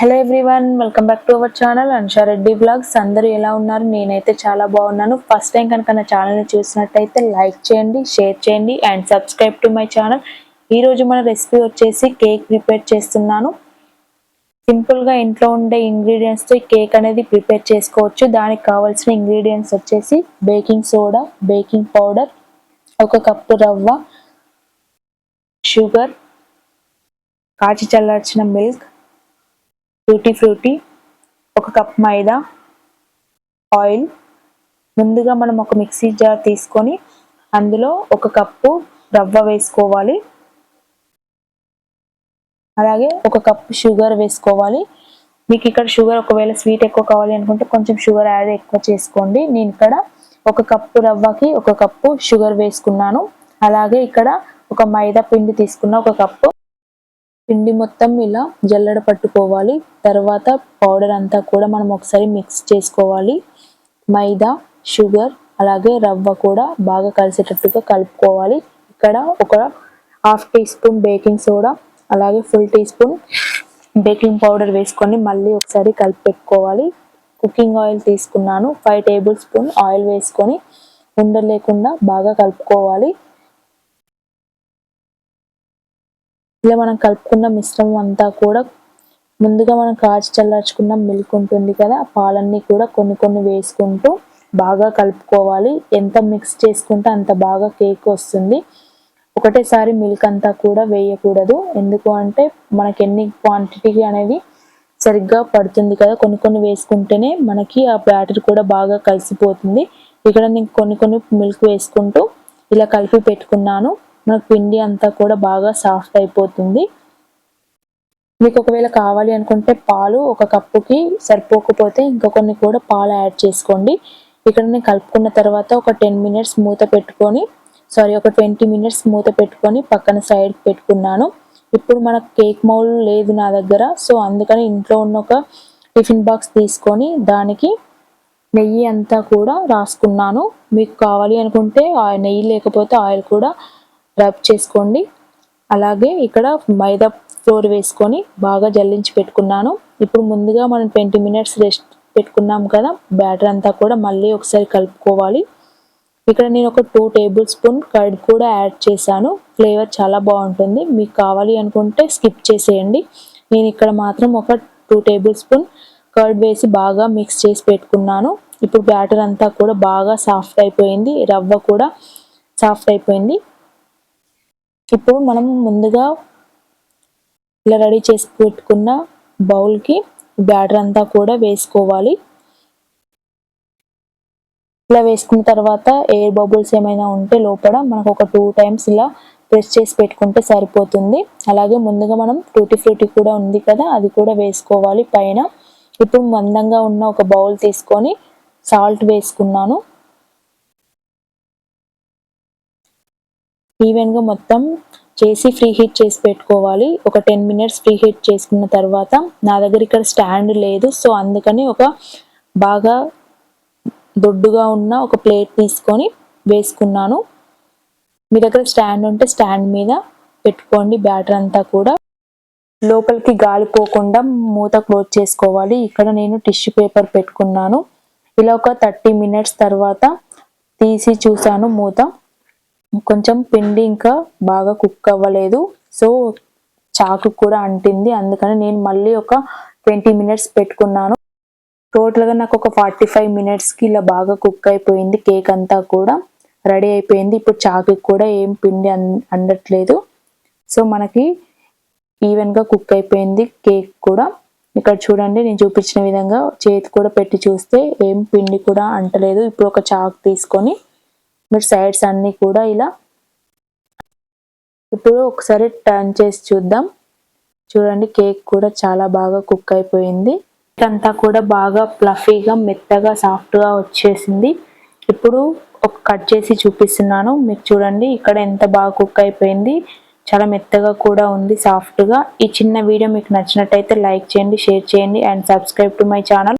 Hello everyone, welcome back to our channel Anusha Reddy blogs. అందరూ ఎలా ఉన్నారు? నేనైతే చాలా బాగున్నాను. ఫస్ట్ టైం కనుక నా ఛానల్ని చూసినట్టయితే లైక్ చేయండి, షేర్ చేయండి and subscribe to my channel. ఈరోజు మన రెసిపీ వచ్చేసి కేక్ ప్రిపేర్ చేస్తున్నాను. సింపుల్గా ఇంట్లో ఉండే ఇంగ్రీడియంట్స్తో కేక్ అనేది ప్రిపేర్ చేసుకోవచ్చు. దానికి కావాల్సిన ఇంగ్రీడియంట్స్ వచ్చేసి baking soda, baking powder, 1 cup రవ్వ, షుగర్, కాచి చల్లార్చిన మిల్క్, టూటీ ఫ్రూటీ, 1 కప్ మైదా, ఆయిల్. ముందుగా మనం ఒక మిక్సీ జార్ తీసుకొని అందులో 1 కప్పు రవ్వ వేసుకోవాలి, అలాగే 1 కప్పు షుగర్ వేసుకోవాలి. మీకు ఇక్కడ షుగర్ ఒకవేళ స్వీట్ ఎక్కువ కావాలి అనుకుంటే కొంచెం షుగర్ యాడ్ ఎక్కువ చేసుకోండి. నేను ఇక్కడ 1 కప్పు రవ్వకి 1 కప్పు షుగర్ వేసుకున్నాను. అలాగే ఇక్కడ ఒక మైదా పిండి తీసుకున్న 1 కప్పు. పిండి మొత్తం ఇలా జల్లెడ పట్టుకోవాలి. తర్వాత పౌడర్ అంతా కూడా మనం ఒకసారి మిక్స్ చేసుకోవాలి. మైదా, షుగర్ అలాగే రవ్వ కూడా బాగా కలిసేటట్టుగా కలుపుకోవాలి. ఇక్కడ ఒక 1/2 టీ స్పూన్ బేకింగ్ సోడా అలాగే full teaspoon baking powder వేసుకొని మళ్ళీ ఒకసారి కలిపి పెట్టుకోవాలి. కుకింగ్ ఆయిల్ తీసుకున్నాను. 5 టేబుల్ స్పూన్ ఆయిల్ వేసుకొని ఉండలు లేకుండా బాగా కలుపుకోవాలి. ఇలా మనం కలుపుకున్న మిశ్రమం అంతా కూడా ముందుగా మనం కాచి చల్లార్చుకున్న మిల్క్ ఉంటుంది కదా, పాలన్నీ కూడా కొన్ని వేసుకుంటూ బాగా కలుపుకోవాలి. ఎంత మిక్స్ చేసుకుంటే అంత బాగా కేక్ వస్తుంది. ఒకటేసారి మిల్క్ అంతా కూడా వేయకూడదు. ఎందుకు అంటే మనకి ఎన్ని క్వాంటిటీ అనేది సరిగ్గా పడుతుంది కదా, కొన్ని వేసుకుంటేనే మనకి ఆ బ్యాటర్ కూడా బాగా కలిసిపోతుంది. ఇక్కడ నేను కొన్ని మిల్క్ వేసుకుంటూ ఇలా కలిపి పెట్టుకున్నాను. మనకు పిండి అంతా కూడా బాగా సాఫ్ట్ అయిపోతుంది. మీకు ఒకవేళ కావాలి అనుకుంటే పాలు 1 కప్పుకి సరిపోకపోతే ఇంకా కొన్ని కూడా పాలు యాడ్ చేసుకోండి. ఇక్కడ నేను కలుపుకున్న తర్వాత ఒక 10 మినిట్స్ మూత పెట్టుకొని ఒక 20 మినిట్స్ మూత పెట్టుకొని పక్కన సైడ్ పెట్టుకున్నాను. ఇప్పుడు మనకు కేక్ మౌల్డ్ లేదు నా దగ్గర, సో అందుకని ఇంట్లో ఉన్న ఒక టిఫిన్ బాక్స్ తీసుకొని దానికి నెయ్యి అంతా కూడా రాసుకున్నాను. మీకు కావాలి అనుకుంటే నెయ్యి లేకపోతే ఆయిల్ కూడా రబ్ చేసుకోండి. అలాగే ఇక్కడ మైదా ఫ్లోర్ వేసుకొని బాగా జల్లించి పెట్టుకున్నాను. ఇప్పుడు ముందుగా మనం 20 మినిట్స్ రెస్ట్ పెట్టుకున్నాం కదా, బ్యాటర్ అంతా కూడా మళ్ళీ ఒకసారి కలుపుకోవాలి. ఇక్కడ నేను ఒక 2 టేబుల్ స్పూన్ కర్డ్ కూడా యాడ్ చేశాను. ఫ్లేవర్ చాలా బాగుంటుంది. మీకు కావాలి అనుకుంటే స్కిప్ చేసేయండి. నేను ఇక్కడ మాత్రం ఒక 2 టేబుల్ స్పూన్ కర్డ్ వేసి బాగా మిక్స్ చేసి పెట్టుకున్నాను. ఇప్పుడు బ్యాటర్ అంతా కూడా బాగా సాఫ్ట్ అయిపోయింది, రవ్వ కూడా సాఫ్ట్ అయిపోయింది. ఇప్పుడు మనం ముందుగా ఇలా రెడీ చేసి పెట్టుకున్న బౌల్కి బ్యాటర్ అంతా కూడా వేసుకోవాలి. ఇలా వేసుకున్న తర్వాత ఎయిర్ బబుల్స్ ఏమైనా ఉంటే లోపల మనకు ఒక 2 టైమ్స్ ఇలా ప్రెస్ చేసి పెట్టుకుంటే సరిపోతుంది. అలాగే ముందుగా మనం టూటీ ఫ్రూటీ కూడా ఉంది కదా, అది కూడా వేసుకోవాలి పైన. ఇప్పుడు మందంగా ఉన్న ఒక బౌల్ తీసుకొని సాల్ట్ వేసుకున్నాను. ఈవెన్గా మొత్తం చేసి ఫ్రీ హీట్ చేసి పెట్టుకోవాలి. ఒక 10 మినిట్స్ ఫ్రీ హీట్ చేసుకున్న తర్వాత నా దగ్గర ఇక్కడ స్టాండ్ లేదు, సో అందుకని ఒక బాగా దొడ్డుగా ఉన్న ఒక ప్లేట్ తీసుకొని వేసుకున్నాను. మీ దగ్గర స్టాండ్ ఉంటే స్టాండ్ మీద పెట్టుకోండి. బ్యాటర్ అంతా కూడా లోపలికి గాలి పోకుండా మూత క్లోజ్ చేసుకోవాలి. ఇక్కడ నేను టిష్యూ పేపర్ పెట్టుకున్నాను. ఇలా ఒక 30 మినిట్స్ తర్వాత తీసి చూసాను మూత. కొంచెం పిండి ఇంకా బాగా కుక్ అవ్వలేదు, సో చాకు కూడా అంటింది. అందుకని నేను మళ్ళీ ఒక 20 మినిట్స్ పెట్టుకున్నాను. టోటల్గా నాకు ఒక 45 మినిట్స్కి ఇలా బాగా కుక్ అయిపోయింది. కేక్ అంతా కూడా రెడీ అయిపోయింది. ఇప్పుడు చాకుకి కూడా ఏం పిండి అండట్లేదు, సో మనకి ఈవెన్గా కుక్ అయిపోయింది కేక్ కూడా. ఇక్కడ చూడండి, నేను చూపించిన విధంగా చేతి కూడా పెట్టి చూస్తే ఏం పిండి కూడా అంటలేదు. ఇప్పుడు ఒక చాకు తీసుకొని మీరు సైడ్స్ అన్నీ కూడా ఇలా ఇప్పుడు ఒకసారి టర్న్ చేసి చూద్దాం. చూడండి, కేక్ కూడా చాలా బాగా కుక్ అయిపోయింది. అంతా కూడా బాగా ఫ్లఫీగా మెత్తగా సాఫ్ట్గా వచ్చేసింది. ఇప్పుడు ఒక కట్ చేసి చూపిస్తున్నాను మీకు. చూడండి ఇక్కడ ఎంత బాగా కుక్ అయిపోయింది, చాలా మెత్తగా కూడా ఉంది, సాఫ్ట్గా. ఈ చిన్న వీడియో మీకు నచ్చినట్టయితే లైక్ చేయండి, షేర్ చేయండి and subscribe to my channel.